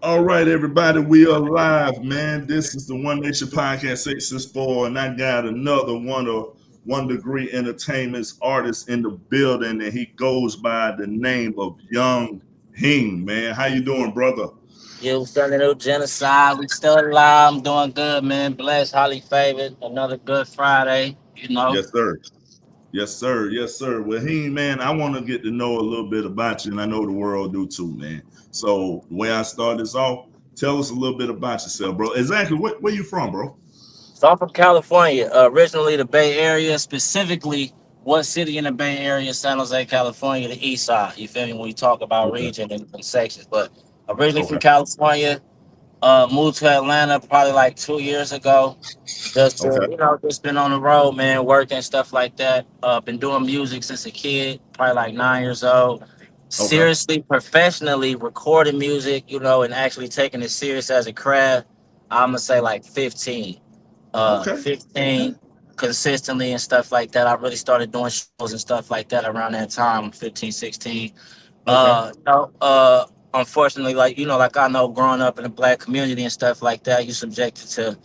All right, everybody, we are live, man. This is the One Nation Podcast 664, and I got another one of One Degree Entertainment's artist in the building, and he goes by the name of Young Heem, man. How you doing, brother? You still the new genocide. We still alive. I'm doing good, man. Blessed, highly favored. Another good Friday. Yes, sir. Yes, sir. Yes, sir. Well, Heem, man, I want to get to know a little bit about you, and I know the world do too, man. So the way I start this off, tell us a little bit about yourself, bro. Exactly, where you from, bro? So I'm from California, originally the Bay Area, specifically what city in the Bay Area? San Jose, California, the East Side. You feel me? When we talk about Okay. region and sections, but originally from Okay. California, moved to Atlanta probably like 2 years ago. Just Okay. just been on the road, man, working stuff like that. Been doing music since a kid, probably like 9 years old. Okay. Seriously, professionally recording music, and actually taking it serious as a craft. I'm gonna say like 15, Okay. Okay. 15 consistently and stuff like that. I really started doing shows and stuff like that around that time, 15, 16. Okay. Unfortunately, like I know, growing up in the black community and stuff like that, you subjected to,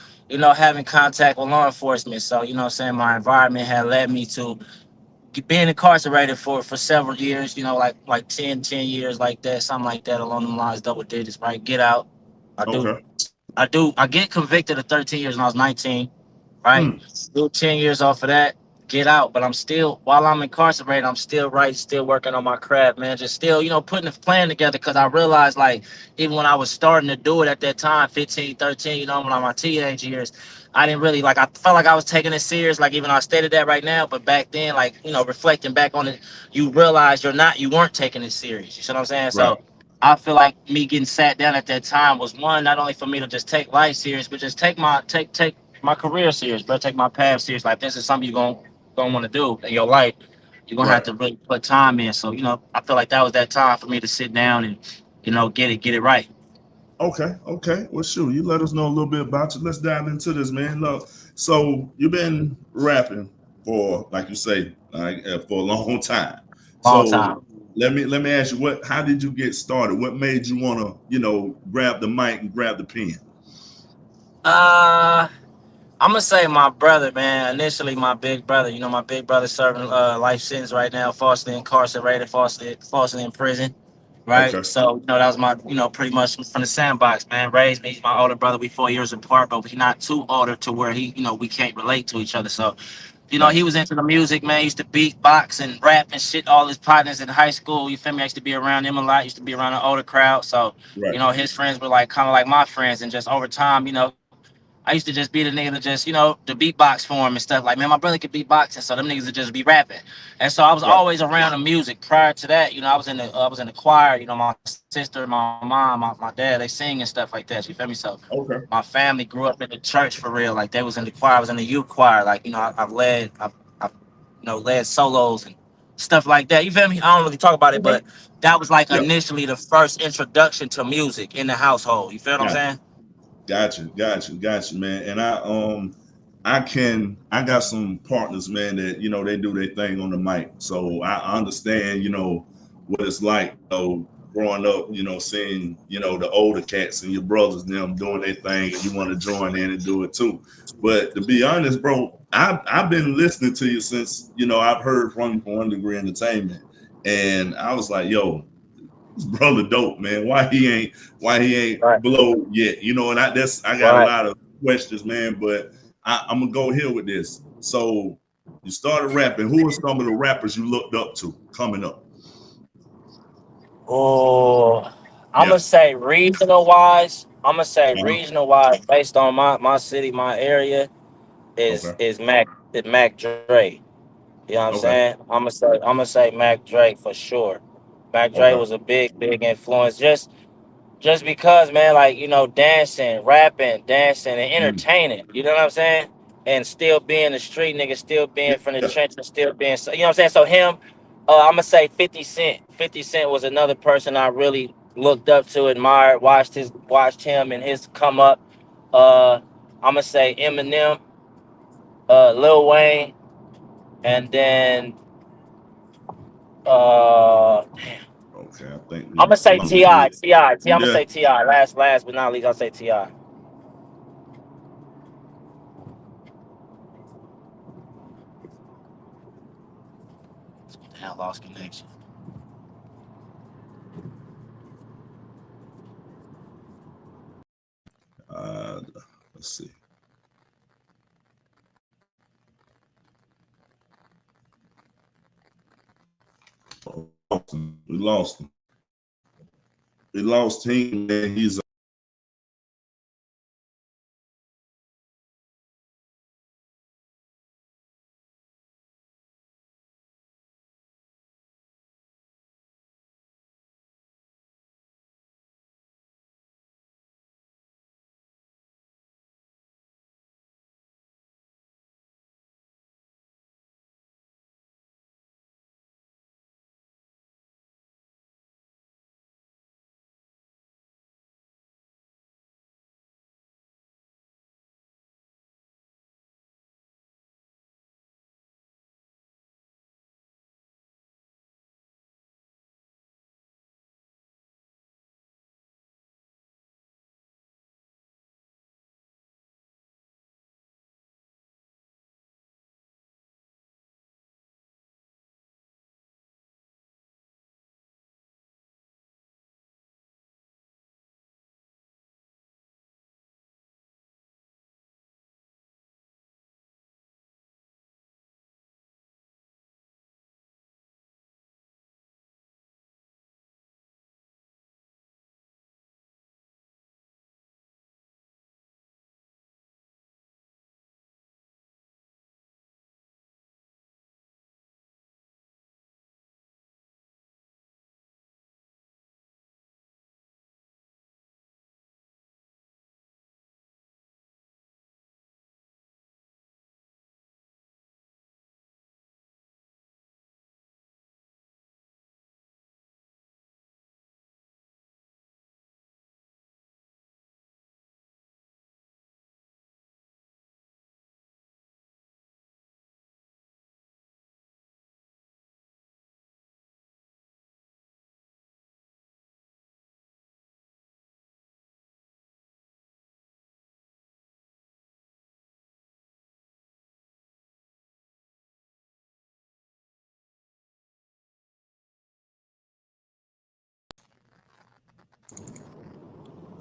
having contact with law enforcement. So, what I'm saying, my environment had led me to being incarcerated for several years, like 10 years like that, something like that, along the lines, double digits, right? Get out. I do, Okay. I get convicted of 13 years when I was 19, right? Hmm. Do 10 years off of that, get out. But I'm still, while I'm incarcerated, I'm still writing, still working on my craft, man. Just still, putting a plan together because I realized, like, even when I was starting to do it at that time, 15, 13, when I'm my teenage years, I didn't really, like, I felt like I was taking it serious, like, even though I stated that right now. But back then, like, reflecting back on it, you realize you weren't taking it serious. You see what I'm saying? Right. So, I feel like me getting sat down at that time was one, not only for me to just take life serious, but just take my career serious, bro. Take my path serious. Like, this is something you're gonna want to do in your life. You're gonna have Right. to really put time in. So, I feel like that was that time for me to sit down and, get it right. Okay. Okay. Well, shoot, you let us know a little bit about you. Let's dive into this, man. Look, so you've been rapping for, like you say, for a long time. Long So time. let me ask you, how did you get started? What made you want to, grab the mic and grab the pen? Uh I'm gonna say my brother, man. Initially, my big brother. My big brother serving life sentence right now, falsely incarcerated, falsely in prison. Right. Okay. So, that was my, pretty much from the sandbox, man. Raised me. He's my older brother. We 4 years apart, but we not too older to where we can't relate to each other. So, he Nice. was into the music, man. He used to beatbox and rap and shit. All his partners in high school, you feel me? I used to be around him a lot. Used to be around an older crowd. So, Right. his friends were like kind of like my friends, and just over time, I used to just be the nigga to just, the beatbox for him and stuff. Like, man, my brother could beatbox, and so them niggas would just be rapping. And so I was Right. always around the music. Prior to that, I was in the choir. My sister, my mom, my dad, they sing and stuff like that. You feel me? So my Okay. family grew up in the church for real. Like, they was in the choir. I was in the youth choir. Like, I've led solos and stuff like that. You feel me? I don't really talk about it, Okay. but that was like Yeah. initially the first introduction to music in the household. You feel what I'm Gotcha. saying? Gotcha, man. And I got some partners, man, that they do their thing on the mic. So I understand, what it's like, growing up, seeing, the older cats and your brothers and them doing their thing and you want to join in and do it too. But to be honest, bro, I've been listening to you since, I've heard from you from One Degree Entertainment. And I was like, yo, this brother dope, man. Why he ain't Right. blow yet? And I got a Right. lot of questions, man. But I'm gonna go here with this. So you started rapping. Who are some of the rappers you looked up to coming up? Oh, I'm Yeah. gonna say regional wise. I'm gonna say Uh-huh. regional wise, based on my city, my area is Okay. Mac Dre. You know what I'm Okay. saying? I'm gonna say Mac Dre for sure. Mac Dre Okay. was a big influence. Just because, man, like, dancing, rapping, dancing, and Mm. entertaining. You know what I'm saying? And still being a street nigga, still being from the Yeah. trenches, still being, you know what I'm saying? So him, I'm gonna say 50 Cent. 50 Cent was another person I really looked up to, admired, watched him and his come up. I'm gonna say Eminem, Lil Wayne, and then uh, Okay, I think I'm gonna we say lumped Ti, it. Ti, T. I'm gonna Yeah. say Ti. Last but not least, I'll say Ti. Damn, lost connection. Uh, let's see. Oh, we lost him. We lost him. We lost him, man. He's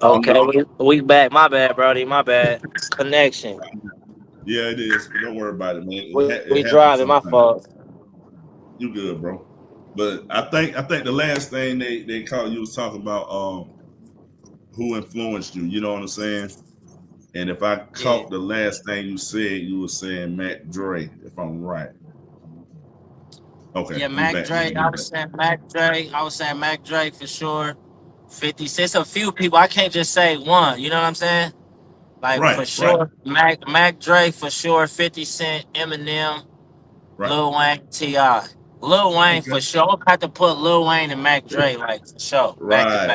Okay, we back. My bad, Brody. My bad. Connection. yeah, it is. Don't worry about it, man. We It happens driving. My sometimes. fault. You good, bro. But I think the last thing they called you was talking about who influenced you. You know what I'm saying? And if I Yeah. caught the last thing you said, you were saying Matt Dre, if I'm right. Okay, Yeah, we Mac back. Dre. We I back. was saying Mac Dre. I was saying Mac Dre for sure. 50 Cent. It's a few people. I can't just say one. You know what I'm saying? Like Right, for right, sure, Mac Dre for sure. 50 Cent, Eminem, right. Lil Wayne, Ti. Lil Wayne Okay. for sure. I have to put Lil Wayne and Mac Dre like for sure, back to Right, back.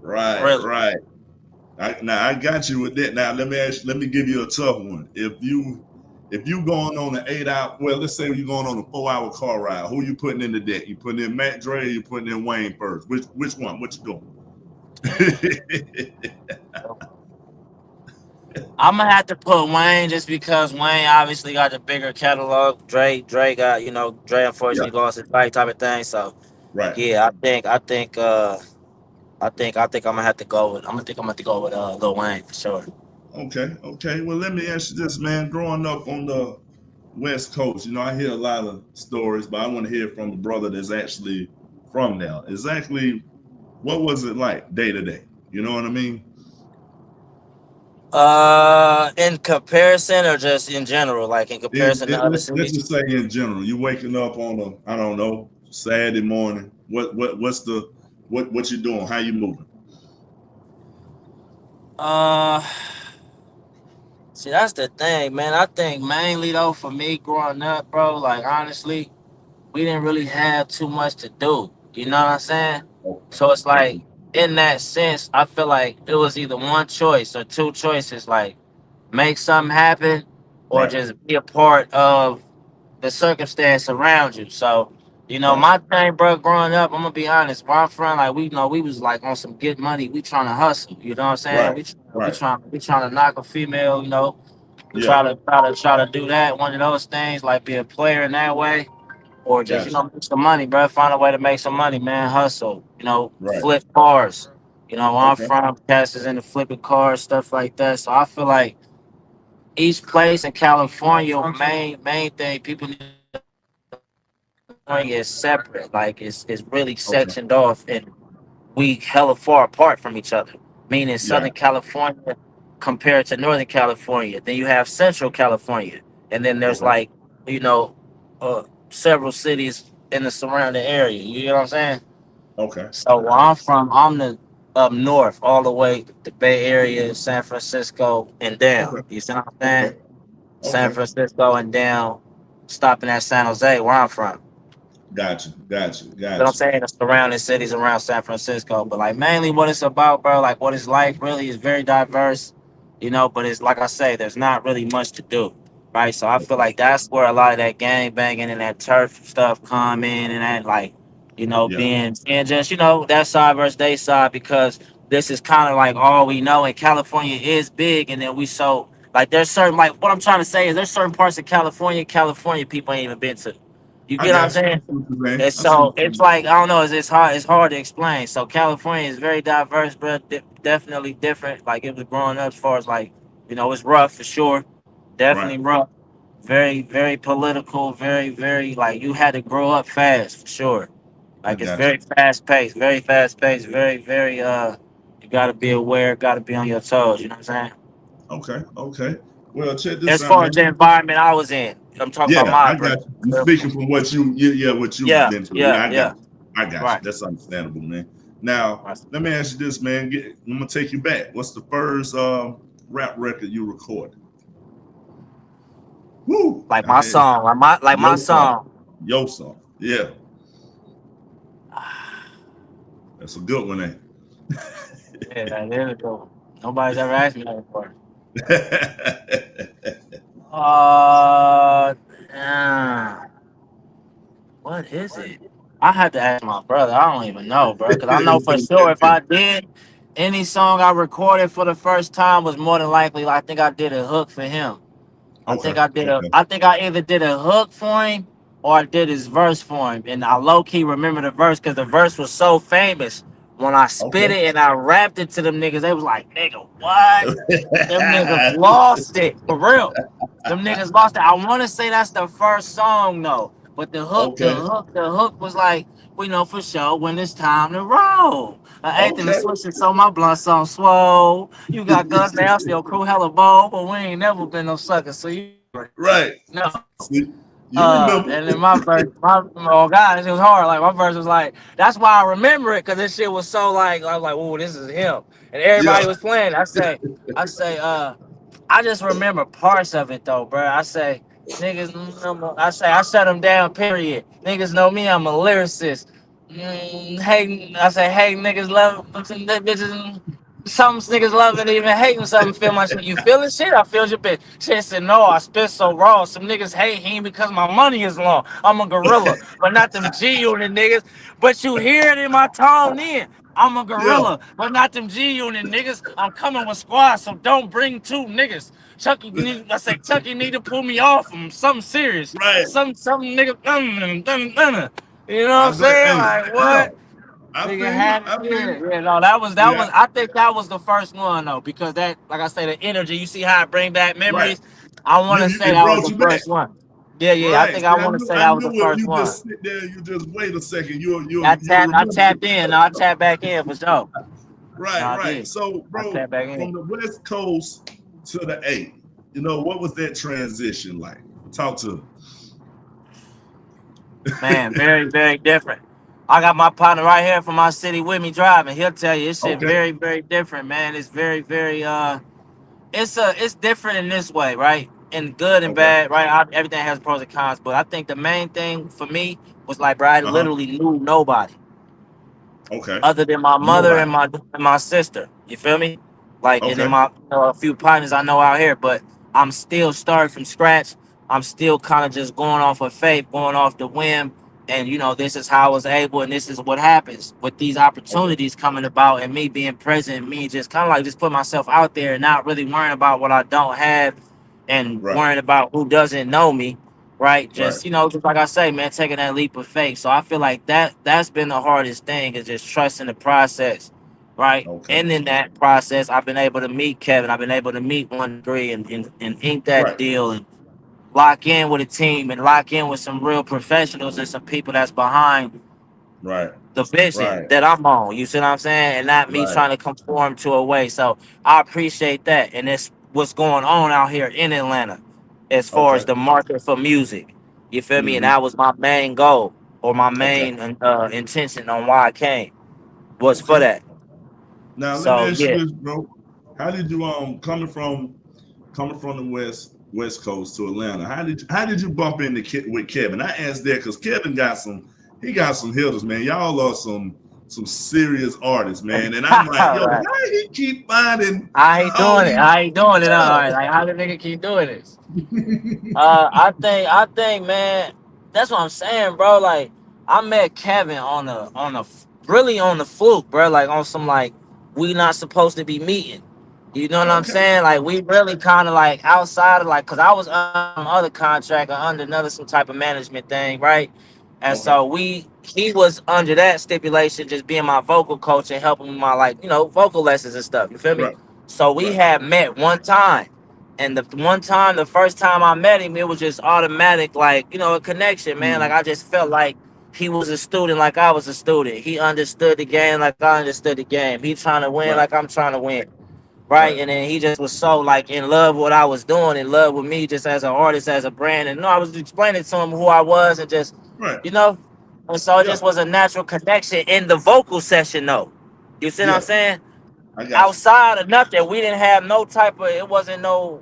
right, Really. right. Now I got you with that. Now let me give you a tough one. If you going on an 8 hour, well, let's say you're going on a 4 hour car ride, who you putting in the deck? You putting in Matt Dre, or you putting in Wayne first? Which one? What you doing? I'm gonna have to put Wayne just because Wayne obviously got the bigger catalog. Dre got Dre Yeah, unfortunately lost his life type of thing. So right. yeah, I think I'm gonna have to go with Lil Wayne for sure. Okay, okay. Well, let me ask you this, man. Growing up on the West Coast, I hear a lot of stories, but I want to hear from the brother that's actually from there. Exactly, what was it like day to day? You know what I mean? In comparison or just in general, like in comparison to other Let's cities. just say in general, you waking up on a, I don't know, Saturday morning. What's the what you doing? How you moving? Uh, See, that's the thing, man. I think mainly though for me growing up, bro, like honestly, we didn't really have too much to do. You know what I'm saying? Okay, So it's like okay, in that sense, I feel like it was either one choice or two choices, like make something happen or right, just be a part of the circumstance around you. So You know, Gotcha. my thing, bro, growing up, I'm gonna be honest, where I'm from, like we you know we was like on some good money. We trying to hustle. You know what I'm saying? Right. We Right. trying to knock a female. You know, we Yeah. try to do that. One of those things, like be a player in that way, or just Gotcha. make some money, bro. Find a way to make some money, man. Hustle. You know, Right. flip cars. You know, where I'm Okay. from, cats is into flipping cars, stuff like that. So I feel like each place in California, main thing people need to California is separate. Like it's really Okay. sectioned off, and we hella far apart from each other. Meaning Yeah. Southern California compared to Northern California. Then you have Central California, and then there's Okay. like you know several cities in the surrounding area. You know what I'm saying? Okay. So where Okay. I'm from, I'm the up north, all the way the Bay Area, San Francisco, and Okay. down. You see what I'm Okay. saying? San Okay. Francisco and down, stopping at San Jose, where I'm from. Gotcha. Gotcha. But I'm Gotcha. saying the surrounding cities around San Francisco. But like mainly what it's about, bro, like what it's like really is very diverse, you know, but it's like I say, there's not really much to do. Right. So I feel Okay. like that's where a lot of that gang banging and that turf stuff come in and that like, you know, Yeah. being and just, you know, that side versus they side because this is kind of like all we know and California is big and then we so like there's certain like what I'm trying to say is there's certain parts of California people ain't even been to. You I get what I'm got you. I saying? see what you're saying. It's I see so what you're it's saying. like I don't know. It's hard to explain. So California is very diverse, but definitely different. Like it was growing up as far as like you know it's rough for sure. Right. Definitely rough. Very political. Very like you had to grow up fast for sure. I Like it's got you. very fast paced. Very fast paced. Very. You got to be aware. Got to be on your toes. You know what I'm saying? Okay. Okay. Well, check this As out, far as man. the environment I was in, I'm talking about Yeah, my I got you. You speaking from what you, yeah, what you've yeah been through. yeah Yeah, I got yeah you. I got you. right. That's understandable, man. Now, Right. let me ask you this, man. I'm gonna take you back. What's the first rap record you recorded? Woo! Like I my had song, like my your song. song. Your song. Yeah, that's a good one, eh? Yeah, that is a good one. Nobody's ever asked me that before. Uh, uh, what is it? I had to ask my brother. I don't even know, bro. Cause I know for sure if I did any song I recorded for the first time was more than likely. I think I did a hook for him. Okay. Okay. I think I either did a hook for him or I did his verse for him. And I low key remember the verse because the verse was so famous. When I spit Okay. it and I rapped it to them niggas, they was like, nigga, what? Them niggas lost it. For real. Them niggas lost it. I wanna say that's the first song though. But Okay. the hook was like, we know for sure when it's time to roll. I ate in the Okay. switch so my blunt's on swole. You got guns now, still crew hella bold, but we ain't never been no suckers, so you already Right. know. See, you remember? And then my verse, my oh god, it was hard. Like my verse was like, that's why I remember it, cause this shit was so like I was like, oh, this is him. And everybody Yeah. was playing. I say, I just remember parts of it though, bro. I say, niggas, I shut them down, period. Niggas know me, I'm a lyricist. Hey, I say, hey, niggas love some bitches. Some niggas love it, even hating something. Feel my shit. You feeling shit? I feel your bitch. Shit said, no, I spit so raw. Some niggas hate him because my money is long. I'm a gorilla, but not them G unit niggas. But you hear it in my tone then. I'm a Yeah. gorilla, but not them G unit niggas. I'm coming with squad, so don't bring two niggas. Chucky need to pull me off from something serious. Right. Some nigga. You know what I I'm say, saying? hey, Like yeah. what? I Nigga feel you. had I it. feel Yeah, you. yeah. No, that Yeah. was. I think that was the first one though, because that, like I say, the energy. You see how it bring back Right. memories. I want to say It that was brought the you back. first one. Yeah, yeah. I Right. think I See, want to say I that was the knew if first you one. just sit there, you just wait a second, you'll I remember tapped it. in. No, I tapped back in for sure. No, Right, I right. did. So, I bro, tapped back in. from the West Coast to the A, what was that transition like? Talk to me. Man, very different. I got my partner right here from my city with me driving. He'll tell you this shit Okay. very different, man. It's very it's different in this way, right? And good and Okay. bad, right? Everything has pros and cons, but I think the main thing for me was like, bro, I Uh-huh. literally knew nobody Okay. other than my mother Nobody. and my sister. You feel me? Like, and then Okay. my a few partners I know out here, but I'm still starting from scratch. I'm still kind of just going off of faith, going off the whim, and this is how I was able, and this is what happens with these Okay. opportunities coming about, and me being present, me just kind of like just put myself out there and not really worrying about what I don't have, and Right. worrying about who doesn't know me, right? Right. Just like I say, man, taking that leap of faith. So I feel like that's been the hardest thing, is just trusting the process, right? Okay. And in that process, I've been able to meet Kevin. I've been able to meet 1 Degree, and ink that Right. deal, and lock in with a team, and lock in with some real professionals and some people that's behind Right. the vision Right. that I'm on. You see what I'm saying? And not me Right. trying to conform to a way. So I appreciate that. And it's what's going on out here in Atlanta as far as Okay. the market for music. You feel me? And Hmm. that was my main goal, or my Okay. main intention on why I came, was for Okay. that. Now let me So ask you yeah. this, bro. How did you coming from the West Coast to Atlanta? How did you bump into with Kevin? I asked that because Kevin got some hitters, man. Y'all are some serious artists, man. And I'm like, yo, Right. how he keep finding I ain't all doing it. these? I ain't doing it. All right. Yeah. Like, how the nigga keep doing this? I think, man, that's what I'm saying, bro. Like, I met Kevin really on the fluke, bro. Like, on some, like, we not supposed to be meeting. You know what I'm Okay. saying? Like, we really kind of like outside of, like, cause I was under some other contract, or under another some type of management thing, right? And Okay. so he was under that stipulation, just being my vocal coach and helping me with my, like, vocal lessons and stuff. You feel me? Right. So we Right. had met one time. And the first time I met him, it was just automatic, like, a connection, man. Like, Hmm. I just felt like he was a student, like I was a student. He understood the game, like I understood the game. He trying to win, Right. like I'm trying to win, right? Right. And then he just was so, like, in love with what I was doing, in love with me, just as an artist, as a brand. And I was explaining to him who I was, and just, Right. you know, and so it Yeah. just was a natural connection in the vocal session, though. You see what I'm Yeah. saying? I got you. Outside of nothing, we didn't have no type of. It wasn't no.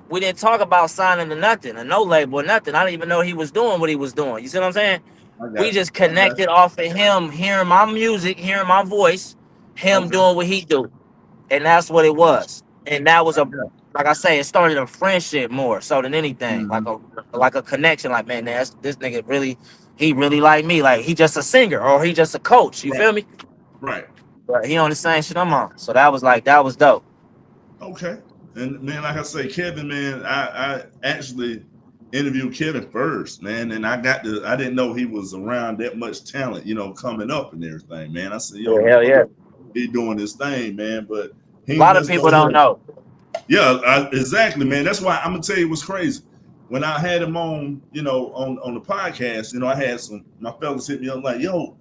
We didn't talk about signing to nothing, or no label, or nothing. I didn't even know he was doing what he was doing. You see what I'm saying? I We got you. just I got connected off of him hearing my music, hearing my voice, you. him Okay. doing what he do, and that's what it I got you. was. And that was I a, got like I say, it started a friendship more so than you. anything, Hmm. like a connection. Like, man, this nigga really, he really like me. Like, he just a singer, or he just a coach. You Right. feel me? Right. But he on the same shit I'm on. So that was dope. Okay. And man, like I say, Kevin, man, I actually interviewed Kevin first, man, and I didn't know he was around that much talent, coming up and everything, man. I said, yo, Yeah, the hell brother, yeah. he doing his thing, man. But A he lot of let's go people don't ahead. know. Yeah, exactly, man. That's why I'm gonna tell you what's crazy. When I had him on, on the podcast, I had my fellas hit me up like, yo,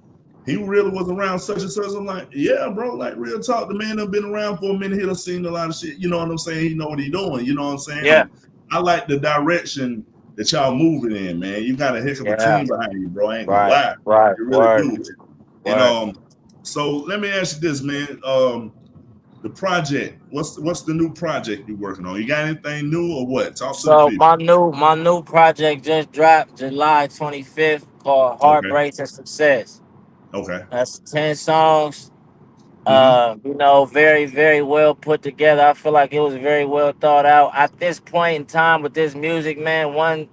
he really was around such and such. I'm like, yeah, bro, like real talk. The man have been around for a minute. He'll seen a lot of shit. You know what I'm saying? He know what he doing. You know what I'm saying? Yeah, And I like the direction that y'all moving in, man. You got a heck of a yeah. team behind you, bro. I ain't gonna Right, lie. right. You really Word, do. And word. so let me ask you this, man. The project. What's the new project you working on? You got anything new or what? Talk to the So people. my new project just dropped July 25th, called Okay. Heartbreaks and Success. Okay. That's 10 songs. Mm-hmm. Very, very well put together. I feel like it was very well thought out. At this point in time with this music, man, one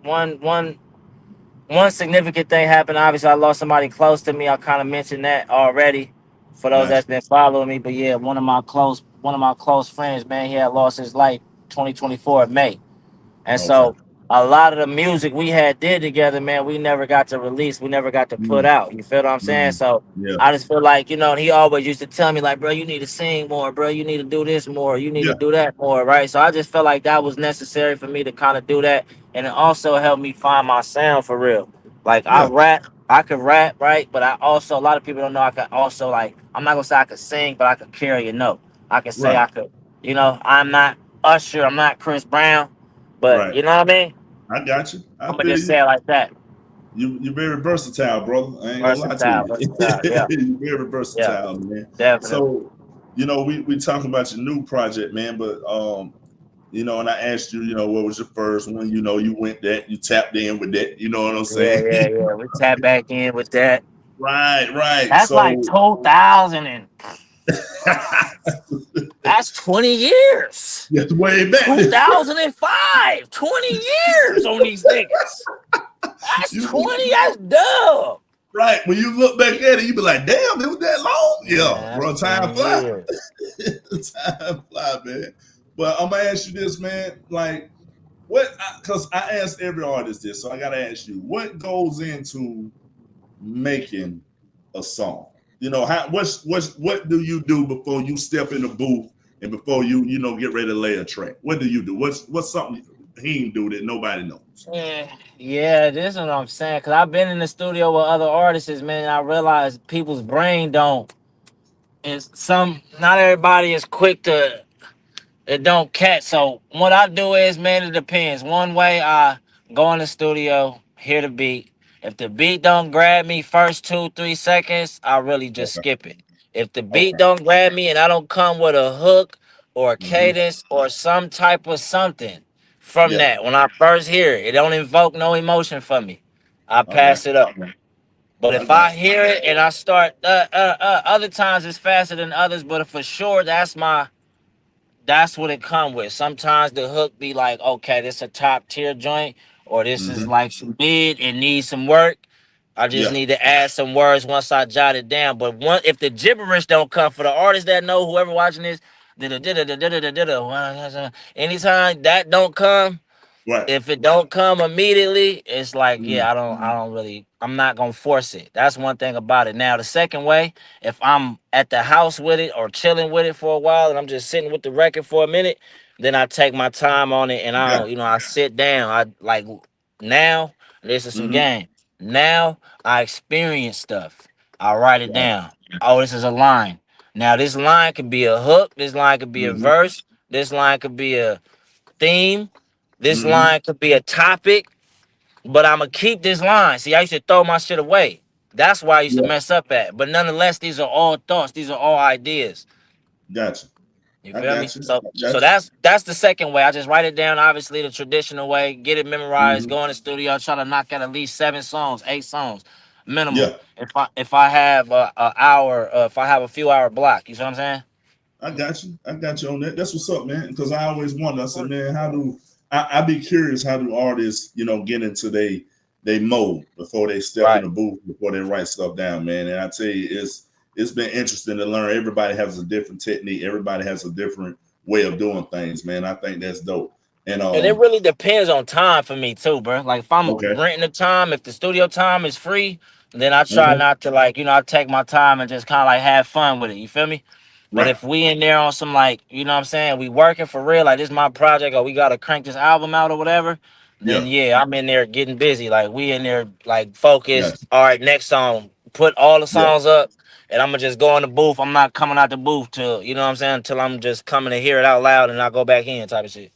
significant thing happened. Obviously, I lost somebody close to me. I kind of mentioned that already for those Gotcha. that's been following me. But yeah, one of my close friends, man, he had lost his life 2024 May. And Okay. so a lot of the music we had did together, man, we never got to release. We never got to put Mm, out. You feel what I'm saying? mm, So yeah. I just feel like, he always used to tell me, like, bro, you need to sing more, bro. You need to do this more. You need to Yeah. do that more, right? So I just felt like that was necessary for me to kind of do that. And it also helped me find my sound for real. Like, Yeah. I could rap, right? But I also, a lot of people don't know I could also, like, I'm not gonna say I could sing, but I could carry a note. I could say Right. I could, I'm not Usher, I'm not Chris Brown, but Right. you know what I mean? I got you. I I'm gonna feel just you. say it like that. You're very versatile, brother. I ain't gonna lie to Versatile, you. versatile. Yeah, You're very yeah, versatile, man. definitely. So, we talking about your new project, man, but and I asked you, what was your first one? You went that, you tapped in with that, you know what I'm Yeah, saying? yeah, yeah. We tap back in with that. Right, right. That's like So 2000, and that's 20 years. that's way back. 2005. 20 years on these niggas. That's You 20. That's dumb. right when you look back at it, you be like, damn, it was that long. Yeah, Man, bro, that's time 20 fly. years. Time fly, man. But I'm gonna ask you this, man. Like, what? Because I asked every artist this, so I gotta ask you, what goes into making a song? You know, what do you do before you step in the booth and before you get ready to lay a track? What do you do? What's something Heem do that nobody knows? Yeah, this is what I'm saying. Cause I've been in the studio with other artists, man. And I realize people's brain don't. Is some not everybody is quick to it don't catch. So what I do is, man, it depends. One way I go in the studio, hear the beat. If the beat don't grab me first 2 3 seconds, I really just Okay. skip it. If the beat Okay. don't grab me and I don't come with a hook or a Mm-hmm. cadence or some type of something from Yeah. that, when I first hear it, it don't invoke no emotion for me. I Okay. pass it up. But I if I got you. hear it and I start, other times it's faster than others, but for sure that's what it come with. Sometimes the hook be like, okay, this a top tier joint, or this is Mm-hmm. like some mid and needs some work. I just Yeah. need to add some words once I jot it down. But if the gibberish don't come for the artists that know, whoever watching this, anytime that don't come, Right. if it don't come immediately, it's like, Mm-hmm. yeah, I don't really, I'm not gonna force it. That's one thing about it. Now, the second way, if I'm at the house with it or chilling with it for a while and I'm just sitting with the record for a minute, then I take my time on it and I Yeah. don't, I sit down. I like now, this is some Mm-hmm. game. Now I experience stuff. I write it Right. down. Oh, this is a line. Now this line could be a hook, this line could be a Mm-hmm. verse, this line could be a theme. This Mm-hmm. line could be a topic, but I'm gonna keep this line. See, I used to throw my shit away. That's why I used to Yeah. mess up at. But nonetheless, these are all thoughts. These are all ideas. Gotcha. You I feel me? got you. So, I so got you. that's the second way. I just write it down. Obviously, the traditional way. Get it memorized. Mm-hmm. Go in the studio. Try to knock out at least 7 songs, 8 songs, minimum. Yeah. If I have a hour, if I have a few hour block. You see what I'm saying? I got you. I got you on that. That's what's up, man. Because I always wonder. I said, man, I be curious? How do artists, get into they mode before they step in Right. the booth, before they write stuff down, man? And I tell you, it's been interesting to learn. Everybody has a different technique. Everybody has a different way of doing things, man. I think that's dope. And And it really depends on time for me too, bro. Like if I'm okay, renting the time, if the studio time is free, then I try okay, not to like, I take my time and just kind of like have fun with it. You feel me? But right, if we in there on some like, what I'm saying, we working for real, like this is my project or we gotta crank this album out or whatever, then yeah, yeah, I'm in there getting busy. Like we in there like yeah, focused. All right, next song, put all the yeah. songs up and I'm gonna just go in the booth. I'm not coming out the booth till, what I'm saying, until I'm just coming to hear it out loud and I go back in type of shit.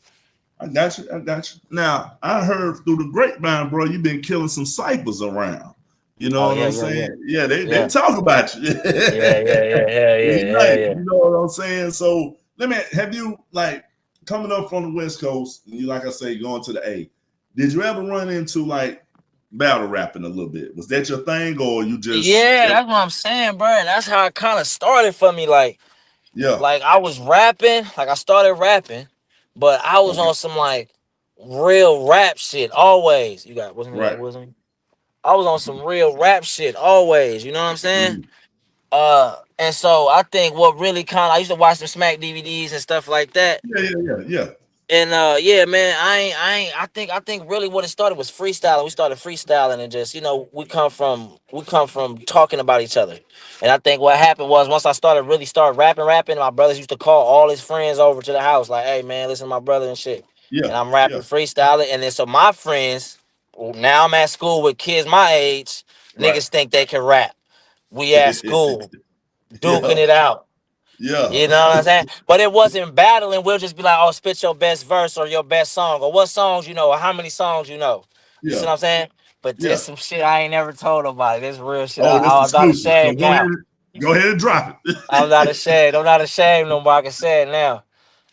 I got you. I got you. Now I heard through the grapevine, bro, you've been killing some ciphers around. You know Oh what yeah, I'm yeah, yeah. saying? Yeah, they Yeah. talk about you. Yeah, yeah, yeah, hell yeah, We hell nice. yeah. You know what I'm saying? So let me have you like coming up from the West Coast, and you like I say, going to the A. Did you ever run into like battle rapping a little bit? Was that your thing, or you just Yeah, that's what I'm saying, bro. And that's how it kind of started for me. yeah, Like I was rapping, like I started rapping, but I was okay, on some like real rap shit always. You got wasn't you got right, wisdom? I was on some real rap shit always. You know what I'm saying? mm-hmm. And so I think what really kind of I used to watch some Smack DVDs and stuff like that. Yeah, yeah, yeah, yeah, And yeah, man, I think really what it started was freestyling. We started freestyling and just, we come from talking about each other. And I think what happened was once I started rapping, my brothers used to call all his friends over to the house, like, hey man, listen to my brother and shit. yeah, And I'm rapping yeah, freestyling. And then so my friends, now I'm at school with kids my age, right, niggas think they can rap. We at school, duking yeah, it out. yeah, You know what I'm saying? But it wasn't battling. We'll just be like, oh, spit your best verse or your best song or what songs you know or how many songs you know. You see yeah, what I'm saying? But yeah. this some shit I ain't never told nobody. This real shit. Oh, that's I'm not exclusive. So ashamed now. go ahead and drop I'm not it. ashamed. I'm not ashamed no more. I can say it now.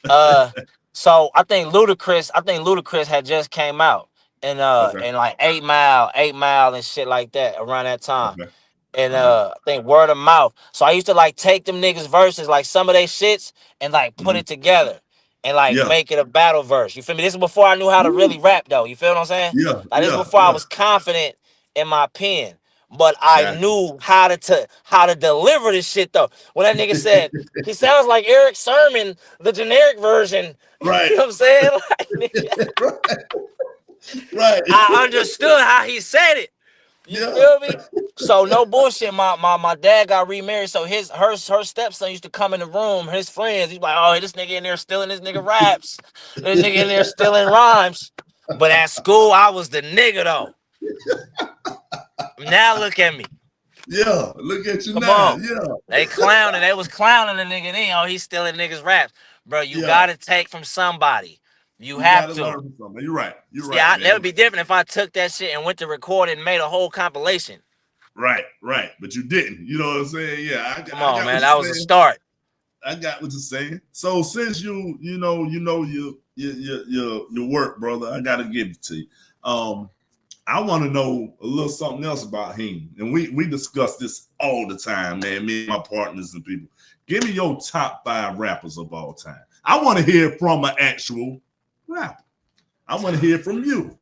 Uh, so I think Ludacris had just came out Okay, and like 8 Mile and shit like that around that time. okay, And uh-huh, I think word of mouth. So I used to like take them niggas verses, like some of they shits, and like put hmm it together. and like Yeah. make it a battle verse. You feel me? This is before I knew how to really Woo. rap though. You feel what I'm saying? Yeah. Like this is Yeah. before I Yeah. was confident in my pen. But I Got knew how to deliver this shit though. When that nigga said he sounds like Eric Sermon, the generic version. right. You know what I'm saying? Like, nigga, Right. I understood how he said it. You Yeah. feel me? So no bullshit. My dad got remarried. So her stepson used to come in the room. His friends, he's like, oh, this nigga in there stealing this nigga raps. This nigga in there stealing rhymes. But at school, I was the nigga though. Now look at me. Yeah. Look at you Come now. on. Yeah. They clowning. They was clowning the nigga. Then oh, he's stealing niggas raps, bro. You Yeah. gotta take from somebody. You You have gotta to. learn from something. You're right. You're See, right, that would man. be different if I took that shit and went to record and made a whole compilation. Right, right. But you didn't. You know what I'm saying? Yeah, Come I on, got man. what That you're was a saying. start. I got what you're saying. So since you know your work, brother, I gotta give it to you. I want to know a little something else about him. And we discuss this all the time, man. Me and my partners and people. Give me your top 5 rappers of all time. I want to hear from an actual rapper. I want to hear from you.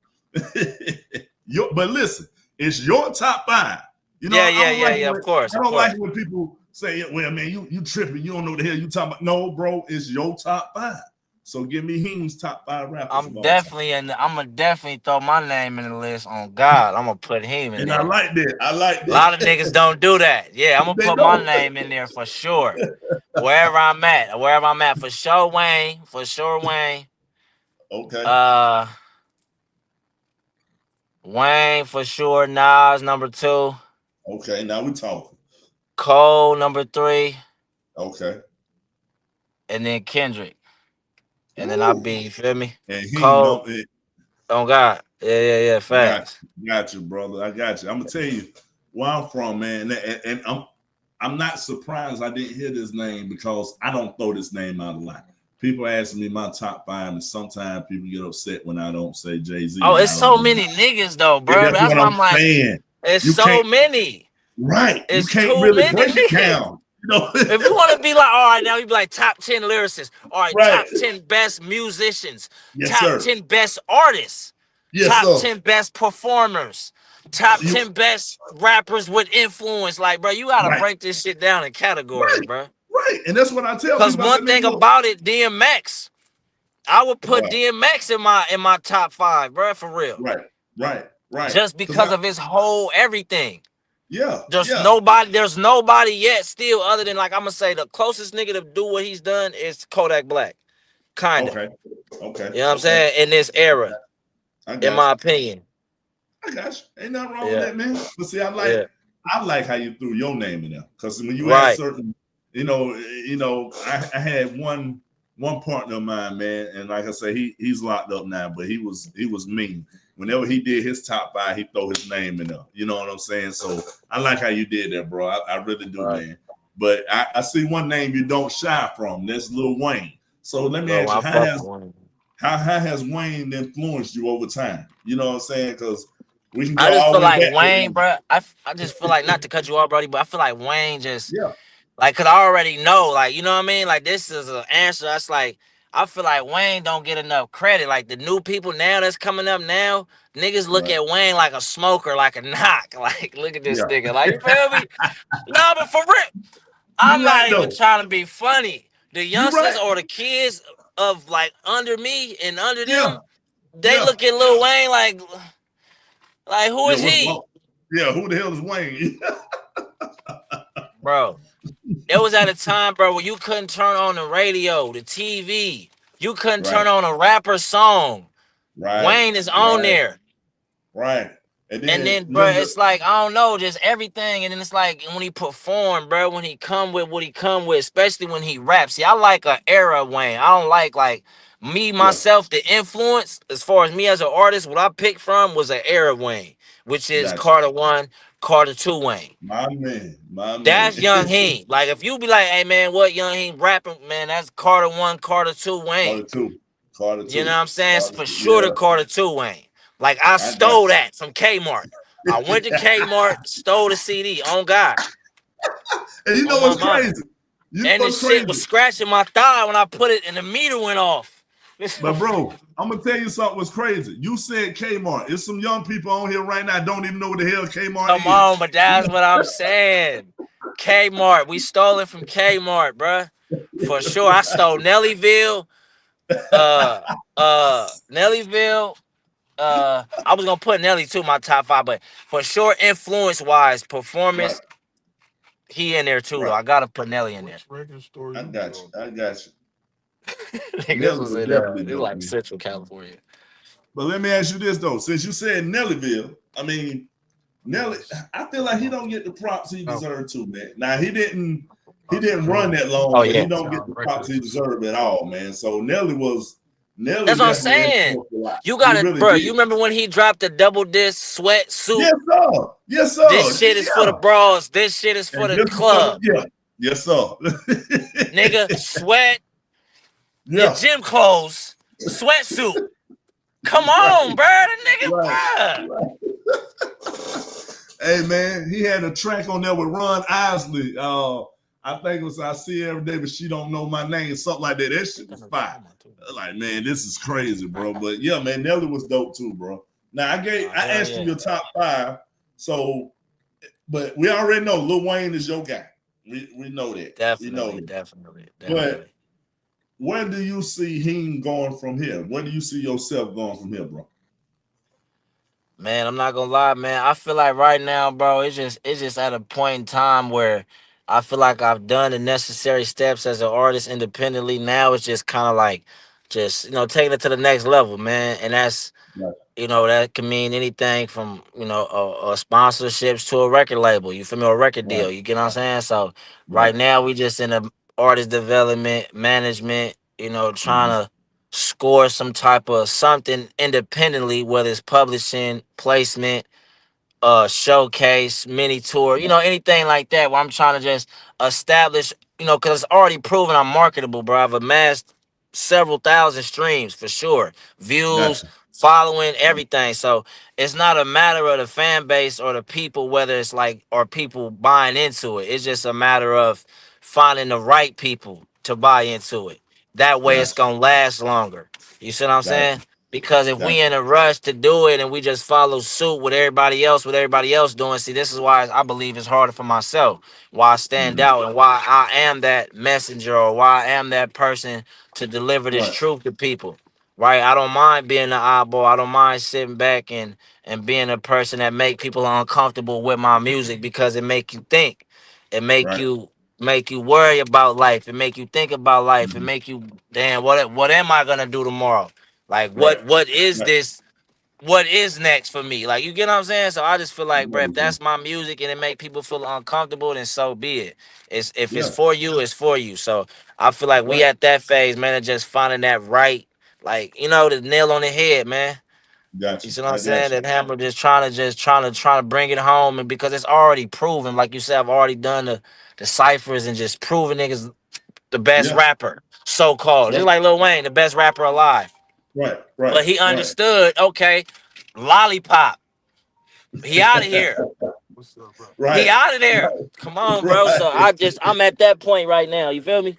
But listen, it's your top 5. You know, Yeah. Of course, I of don't course. like when people say, "Well, man, you tripping. You don't know what the hell you talking about." No, bro, it's your top 5. So give me Heem's top 5 rappers of all time. I'm gonna definitely throw my name in the list on God. I'm gonna put him in And I there. like that. I like A lot of that. niggas don't do that. Yeah, I'm gonna They put my don't. name in there for sure. Wherever I'm at, for sure Wayne, for sure Wayne. Okay. Uh Wayne for sure, Nas number 2, Okay. Now we talking. Cole number 3, Okay. and then Kendrick. And then I'll Woo. be, you feel me? And Heem, Cole, no, oh God. Yeah, facts. got you, brother. I got you. I'm gonna tell you where I'm from, man. And I'm not surprised I didn't hear this name because I don't throw this name out a lot. People ask me my top 5, and sometimes people get upset when I don't say Jay-Z. Oh, And it's I don't so do many that. niggas though, And bro. that's That's what why I'm I'm like, saying. it's You so can't, many. right? You It's can't too really many break it niggas. down. You know? If you want to be like, all right, now you be like top 10 lyricists, all right, Right. top 10 best musicians, Yes, top sir. 10 best artists, Yes, top sir. 10 best performers, top You 10 best rappers with influence. Like, bro, you gotta right, break this shit down in categories, right, bro. right. And that's what I tell Cause people. I one said, man, thing look, about it, DMX, I would put right, DMX in my top 5, bro, for real. right, right. Just Because because of his whole everything. yeah, There's yeah. nobody yet still other than like I'm gonna say the closest nigga to do what he's done is Kodak Black. Kinda. Okay, okay, You know what I'm okay. saying? In this era, I in got my you. opinion. I got you. Ain't nothing wrong with Yeah. that, man. But see, Yeah. I like how you threw your name in there. Because when you ask Right. certain, I had one partner of mine, man, and like I say, he's locked up now, but he was mean. Whenever he did his top 5, he throw his name in there. You know what I'm saying? So I like how you did that, bro. I really do, Right. man. But I see one name you don't shy from. That's Lil Wayne. So let me Bro, ask you, I fuck with one. how has Wayne influenced you over time? You know what I'm saying? Because we can go I just all feel the way like back. Wayne, bro. I just feel like not to cut you off, Brody, but I feel like Wayne just Yeah, like cause I already know, like, you know what I mean? Like this is an answer. That's like I feel like Wayne don't get enough credit. Like the new people now that's coming up now, niggas look right. at Wayne like a smoker, like a knock. Like, look at this Yeah, nigga. Like, you feel me? No, but for real, you're I'm right not even though. trying to be funny. The You're youngsters right. or the kids of like under me and under Yeah, them, they yeah, look at Lil Wayne like who yeah. is What's he? wrong? Yeah, who the hell is Wayne? Bro, there was at a time, bro, where you couldn't turn on the radio, the TV. You couldn't right, turn on a rapper song. right, Wayne is on right, there. right. And And then then, bro, remember, it's like, I don't know, just everything. And then it's like when he performed, bro, when he come with what he come with, especially when he raps. See, I like an era of Wayne. I don't like me, yeah, myself, the influence, as far as me as an artist, what I picked from was an era of Wayne, which is gotcha. Carter 1, Carter 2 Wayne. My man. That's Young Heem. Like if you be like, hey man, what Young Heem rapping, man, that's Carter 1, Carter 2 Wayne. Carter two, Carter You know two, what I'm saying? Carter For two. sure the Yeah, Carter 2 Wayne. Like I I got stole that from Kmart. I went to Kmart, stole the CD on God. And you know On my what's mama. crazy? You know And what's this shit crazy? was scratching my thigh when I put it, and the meter went off. But bro, I'm gonna tell you something was crazy. You said Kmart. There's some young people on here right now don't even know what the hell Kmart Come is. on, but that's what I'm saying. Kmart, we stole it from Kmart, bruh. For sure, I stole Nellyville, uh, Nellyville. I was gonna put Nelly too my top five, but for sure, influence wise, Right, performance, he in there too though. right. I gotta put Nelly in there. I got you. I got you. Nigga, this Nelly was was in definitely this dope, like man. Central California. But let me ask you this though, since you said Nellyville, I mean Nelly, I feel like he don't get the props he deserved to, man. Now he didn't run that Oh long, but he yeah, don't get the props he deserved at all, man. So Nelly that's what I'm definitely saying. influenced a lot. You He got it, really bro. You did. remember when he dropped the double disc sweatsuit? Yes, sir. Yes, This sir. shit is for the Yeah. bras. This shit is for And the this is for the club, yeah. Yes, sir. nigga. Sweat your Yeah. gym clothes, sweatsuit. Come on, Right. bro. The nigga, Right. bro. Hey man, he had a track on there with Ron Isley. I think it was I See Her Every Day, but she don't know my name, something like that. That shit was fire. Like, man, this is crazy, bro. But yeah, man, Nelly was dope too, bro. Now I Hell asked you yeah, your top five, so but we already know Lil Wayne is your guy. We know that. We know definitely, that. definitely, But definitely. where do you see him going from here? Where do you see yourself going from here, bro? Man, I'm not gonna lie, man. I feel like right now, bro, it's just at a point in time where I feel like I've done the necessary steps as an artist independently. Now it's just kind of like just taking it to the next level, man. And that's Right, that can mean anything from sponsorships to a record label. You feel me? Or a record right, deal. You get what I'm saying? So right. right now we just in a artist development management. Trying Mhm. to score some type of something independently, whether it's publishing, placement, showcase, mini tour, anything like that. Where I'm trying to just establish, because it's already proven I'm marketable, bro. I've amassed several thousand streams for sure, views, Gotcha. following, everything. So it's not a matter of the fan base or the people, whether it's like or people buying into it. It's just a matter of finding the right people to buy into it. That way, it's Gotcha. gonna last longer. You see what I'm Gotcha. saying? Because if we Gotcha. in a rush to do it and we just follow suit with everybody else doing, see, this is why I believe it's harder for myself. Why I stand Mhm. out and why I am that messenger or why I am that person to deliver this Right. truth to people. Right? I don't mind being the oddball. I don't mind sitting back and being a person that make people uncomfortable with my music because it make you think. It Right. make you worry about life. It make you think about life. It Mhm. make you damn what am I gonna do tomorrow? Like Right. what is Right. this? What is next for me? Like you get what I'm saying? So I just feel like, bro, if Mhm. that's my music and it make people feel uncomfortable, then so be it. It's if it's Yeah. for you, it's for you. So I feel like we Right. at that phase, man, of just finding that right, like the nail on the head, man. You Gotcha. see what I'm I got saying? you. That Hammer just trying to bring it home, and because it's already proven, like you said, I've already done the ciphers and just proven niggas the best Yeah. rapper, so called, just Right. like Lil Wayne, the best rapper alive. Right. Right. But he Right. understood, okay, lollipop. He out of here. He Right. out of there. Right. Come on, bro. Right. So I'm at that point right now. You feel me?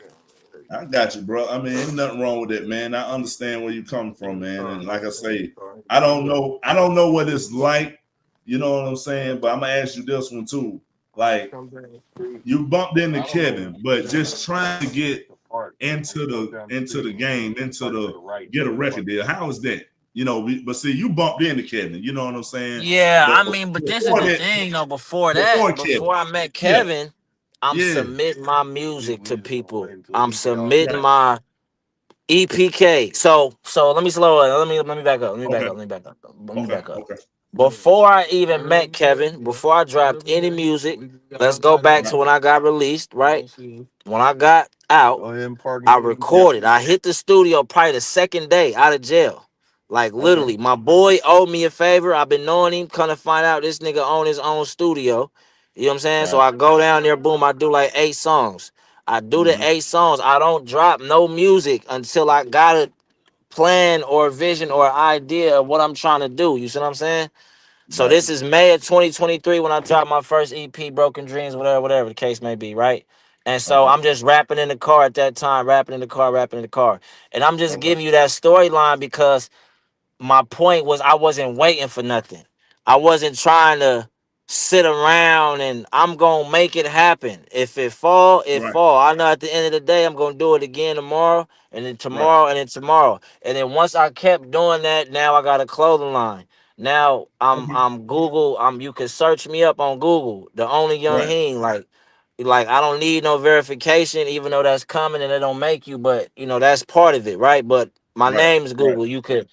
I got you, bro. I mean, ain't nothing wrong with it, man. I understand where you come from, man. And like I say, I don't know what it's like. You know what I'm saying? But I'm gonna ask you this one too. Like you bumped into Kevin, but just trying to get into the game, get a record deal. How is that? But see, you bumped into Kevin. You know what I'm saying? Yeah, But I mean, but this is before the that, thing, though. Before before that, Kevin, before I met yeah, Kevin, I'm yeah, submitting my music to people. I'm submitting gotcha. my EPK. So let me slow it. Let me back up. Let me back Okay, up. Let me back up. Let me okay, back up. okay, Before I even met Kevin, before I dropped any music, let's go back right, to when I got released, right? When I got out, I yeah, recorded. I hit the studio probably the second day out of jail. Like okay, literally, my boy owed me a favor. I've been knowing him. Kind of find out this nigga own his own studio. You know what I'm saying? So right, I go down there, boom. I do like 8 songs. I do the mm-hmm, 8 songs. I don't drop no music until I got a plan or a vision or idea of what I'm trying to do. You see what I'm saying? So gotcha, this is May of 2023 when I dropped my first EP, Broken Dreams, whatever the case may be, right? And so Okay. I'm just rapping in the car at that time, rapping in the car, rapping in the car. And I'm just Okay. giving you that storyline because my point was I wasn't waiting for nothing. I wasn't trying to sit around and I'm gonna make it happen. If it fall, it Right. fall. I know at the end of the day I'm gonna do it again tomorrow and then Right. tomorrow and then tomorrow. And then once I kept doing that, now I got a clothing line. Now Okay. I'm Google. You can search me up on Google, the only young Right. Heem. Like I don't need no verification, even though that's coming and it don't make you, but that's part of it, right? But my Right. name's Right. Google. You could,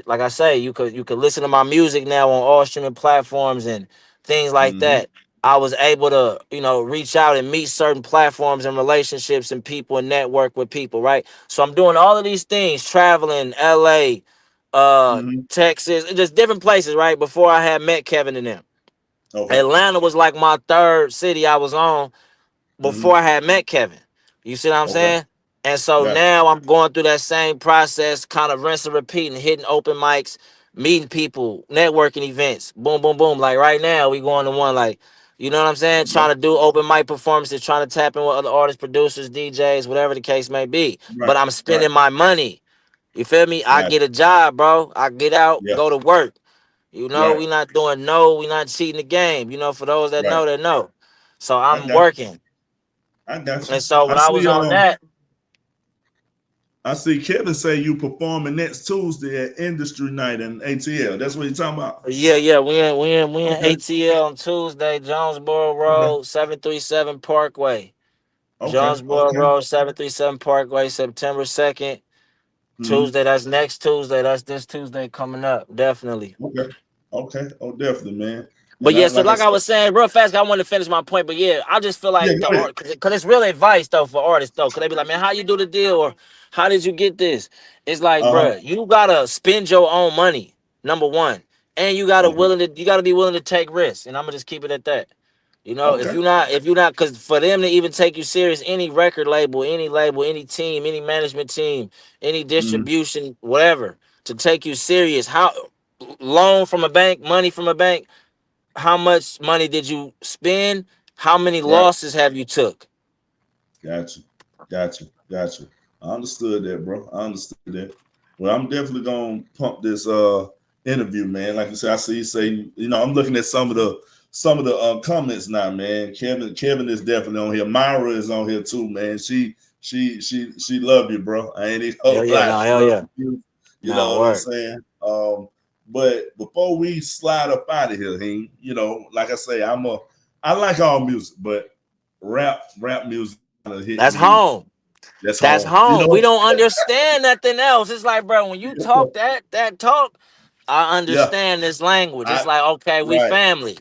like I say, you could listen to my music now on all streaming platforms and things like Mm-hmm. that. I was able to, reach out and meet certain platforms and relationships and people and network with people, right? So I'm doing all of these things, traveling, LA, Mm-hmm. Texas, just different places, right? Before I had met Kevin and them. Okay. Atlanta was like my third city I was on before Mm-hmm. I had met Kevin. You see what I'm Okay. saying? And so Gotcha. now I'm going through that same process, kind of rinse and repeat, and hitting open mics, meeting people, networking events. Boom, boom, boom. Like right now, we going to one like, you know what I'm saying? Okay. Trying to do open mic performances, trying to tap in with other artists, producers, DJs, whatever the case may be. Right. But I'm Right. spending my money. You feel me? I Gotcha. get a job, bro. I get out, Yeah. go to work. Right. We not doing no, we not cheating the game. For those that Right. know, that know. So I I'm got you. working. I got And you. so when I was on that, I see Kevin say you performing next Tuesday at Industry Night in ATL. That's what you talking about? yeah, we in Okay. ATL on Tuesday, Jonesboro Okay. Road, 737 Parkway. Okay. Jonesboro Okay. Road, 737 Parkway, September 2nd. Mm-hmm. Tuesday, that's next Tuesday. That's this Tuesday coming up, definitely. Okay. Okay. Oh, definitely, man. But And yeah, I so like I like I said, was saying, real fast, I wanted to finish my point. But yeah, I just feel yeah, like the go ahead. art, because it's real advice though for artists though. Because they be like, man, how you do the deal, or how did you get this? It's like, Uh-huh. bruh, you gotta spend your own money, number one, and Okay. you gotta be willing to take risks. And I'm gonna just keep it at that. Okay. If you're not, because for them to even take you serious, any record label, any team, any management team, any Mm-hmm. distribution, whatever, to take you serious, how loan from a bank, money from a bank, how much money did you spend? How many Right. losses have you took? Gotcha. Gotcha. Gotcha. I understood that, bro. I understood that. Well, I'm definitely gonna pump this interview, man. Like you said, I see you say, I'm looking at some of the comments now, man. Kevin is definitely on here. Myra is on here too, man. She love you, bro. I ain't even gonna Hell yeah, lie. no, She hell love yeah, you. You no know what I'm work. saying? But before we slide up out of here, like I say, I like all music, but rap music kind of hit That's me. home. That's That's home. home. We don't understand nothing else. It's like, bro, when you talk that talk, I Yeah. understand this language. It's I like, okay, we right. family.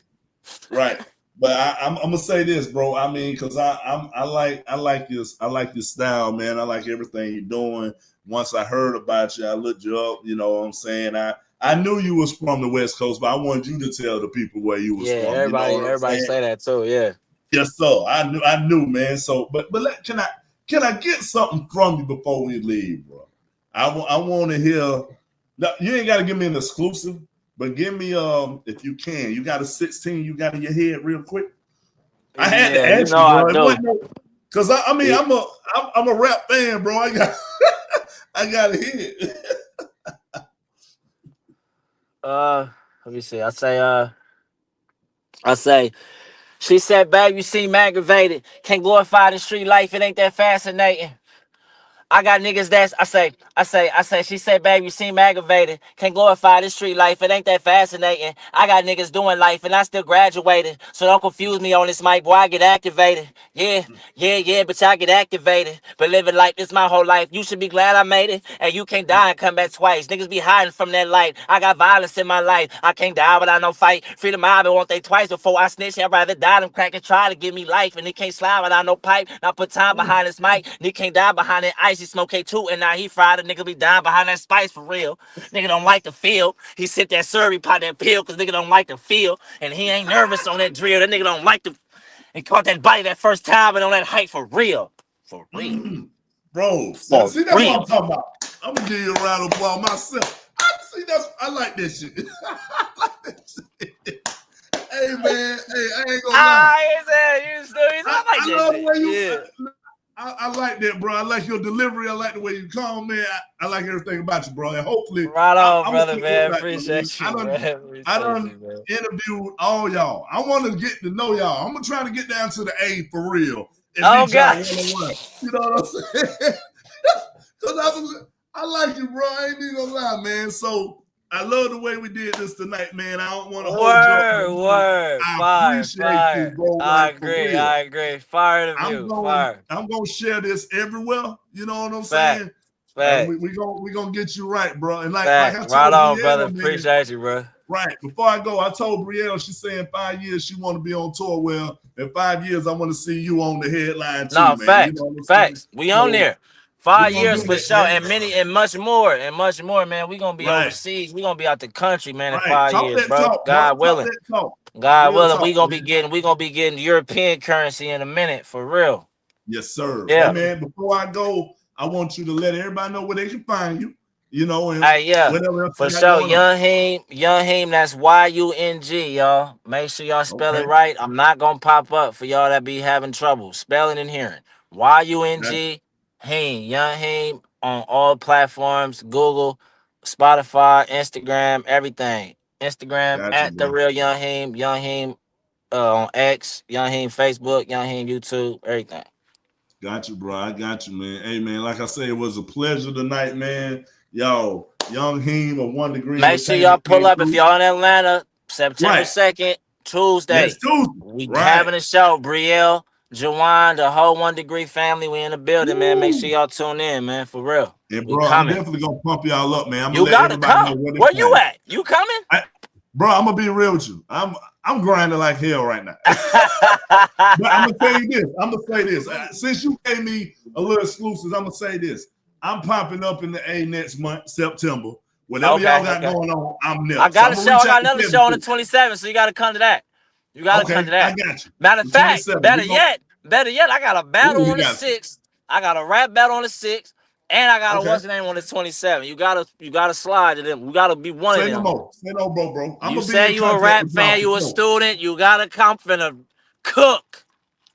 Right. But I'm gonna say this, bro. I mean, because I like your style, man. I like everything you're doing. Once I heard about you, I looked you up. You know what I'm saying? I knew you was from the West Coast, but I wanted you to tell the people where you was Yeah, from. You know what I'm everybody saying? say that too. Yeah. Yes, sir. I knew, man. So, can I get something from you before we leave, bro? I want to hear. No, you ain't got to give me an exclusive, but give me if you can. You got a 16 you got in your head real quick. I had to Yeah, ask you, I bro. It do. wasn't because I mean Yeah. I'm a rap fan, bro. I got to hear it. Let me see. I say, she said, babe, you seem aggravated. Can't glorify the street life. It ain't that fascinating. I got niggas that's she said, babe, you seem aggravated. Can't glorify this street life. It ain't that fascinating. I got niggas doing life and I still graduated. So don't confuse me on this mic, boy. I get activated. Yeah, but I get activated. But living life is my whole life. You should be glad I made it. And you can't die and come back twice. Niggas be hiding from that light. I got violence in my life. I can't die without no fight. Freedom I been want they twice before I snitch. I'd rather die than crack and try to give me life. And he can't slide without no pipe. Now put time behind his mic. Nigga can't die behind that ice. He smoke K2 and now he fried. A nigga be dying behind that spice for real. Nigga don't like the feel. He sit that Surrey pot that pill cause nigga don't like the feel. And he ain't nervous on that drill. That nigga don't like the. He caught that body that first time and on that height for real. For real. Bro, For see that's what I'm real. talking about. I'm gonna give you a round of applause myself. I like this shit. I like that shit. Hey man, hey, I ain't gonna lie. I said you stupid. I like I that love shit. the way you. Yeah. I like that, bro. I like your delivery. I like the way you come, man. I like everything about you, bro. And hopefully, Right on, I'm gonna brother, put this man. right, man. Appreciate you, man. I Appreciate done you, man. interviewed all y'all. I want to get to know y'all. I'm gonna try to get down to the A for real and Oh, meet y'all God. one-on-one. You know what I'm saying? Because I like you, bro. I ain't even gonna lie, man. So I love the way we did this tonight, man. I don't want to hold you up no more. Word. I Fire, appreciate you, fire. bro. I Like for agree. real. I agree. Fire the I'm view. going. Fire. I'm gonna share this everywhere. You know what I'm Fact. saying? And Fact. we gonna get you right, bro. And like Fact. I Right told on, brother. Brielle, man. Appreciate you, bro. Right before I go, I told Brielle. She's saying 5 years she want to be on tour. Well, in 5 years, I want to see you on the headline too, No, man. You facts. know what I'm saying? Facts. We on So there. we 5 years gonna do for that, sure. man. And many and much more. And much more, man. We gonna be Right, overseas. We gonna be out the country, man, in right. 5 years, bro. Bro. God Talk willing. that talk. God Real willing, talk, man. we gonna be getting European currency in a minute, for real. Yes, sir. Hey, Yeah. man. Before I go, I want you to let everybody know where they can find you. You know, and Hey, yeah, whatever else for you got sure. going on. Young Heem, that's YUNG, y'all. Make sure y'all spell it Okay. right. I'm not gonna pop up for y'all that be having trouble spelling and hearing. YUNG, Heem, Young Heem on all platforms, Google, Spotify, Instagram, everything. Instagram Got you, at the bro. real Young Heem on X, Young Heem Facebook, Young Heem YouTube, everything. Got you, bro. I got you, man. Hey, man, like I said, it was a pleasure tonight, man. Yo, Young Heem of 1 Degree Make sure y'all Entertainment pull came up if through. y'all in Atlanta, September Right. 2nd, Next Tuesday. Tuesday. We Right. having a show. Brielle, Jawan, the whole 1 Degree family. We in the building, man. Make sure Woo. y'all tune in, man. For real. And, We bro, I'm coming. definitely going to pump y'all up, man. I'm going You to let gotta everybody know come. where to Where you find at? You coming? you. Bro, I'm going to be real with you. I'm grinding like hell right now. But I'm going to tell you this. I'm going to say this. Since you gave me a little exclusives, I'm going to say this. I'm popping up in the A next month, September. Whatever y'all got going on, I'm there. I So got I'm a going to show. reach I out got to another Kevin show on the too. 27th, so you gotta come to that. You gotta come Okay, to I that. got you. Matter of The fact, 27th. better yet, I got a battle Ooh, he on the got you. 6th. I got a rap battle on the 6th. And I got a Okay. what's the name on the 27th. You gotta slide to them. We gotta be one of Say no them. more. Say no more, bro. I'm You going to be say in you a contact rap with y'all fan, for you a sure. student, you gotta come for the cook.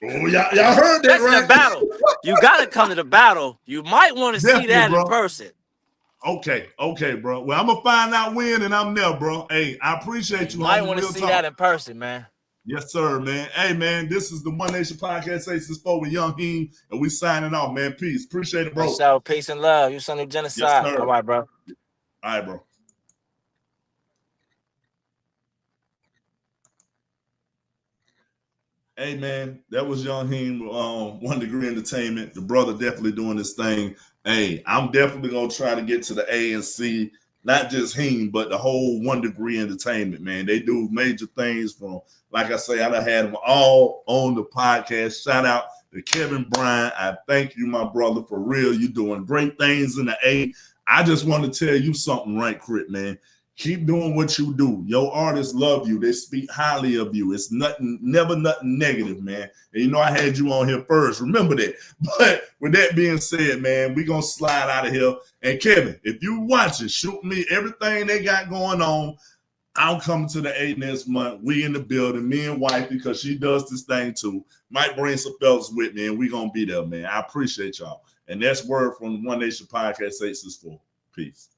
Oh, y'all heard that, Especially the right? battle. You gotta come to the battle. You might want to see Definitely, that in bro. person. Okay, bro. Well, I'm going to find out when, and I'm there, bro. Hey, I Yeah, appreciate you you, might homie. want to Real see that talk. in person, man. Yes, sir, man. Hey, man, this is the One Nation Podcast 664 with Young Heem, and we signing off, man. Peace. Appreciate it, For bro. sure. Peace and love. You son of Yes, genocide. sir. All right, bro. All right, bro. Hey, man, that was Young Heem, 1 Degree Entertainment. The brother definitely doing this thing. Hey, I'm definitely going to try to get to the A and C, not just Heem, but the whole 1 Degree Entertainment, man. They do major things from, like I say, I done had them all on the podcast. Shout out to Kevin Bryant. I thank you, my brother, for real. You doing great things in the A. I just want to tell you something right quick, man. Keep doing what you do. Your artists love you. They speak highly of you. It's nothing, never nothing negative, man. And you know I had you on here first. Remember that. But with that being said, man, we're going to slide out of here. And Kevin, if you watching, shoot me everything they got going on. I'll come to the A next month. We in the building, me and wife, because she does this thing too. Might bring some fellas with me, and we going to be there, man. I appreciate y'all. And that's word from the One Nation Podcast 864. Peace.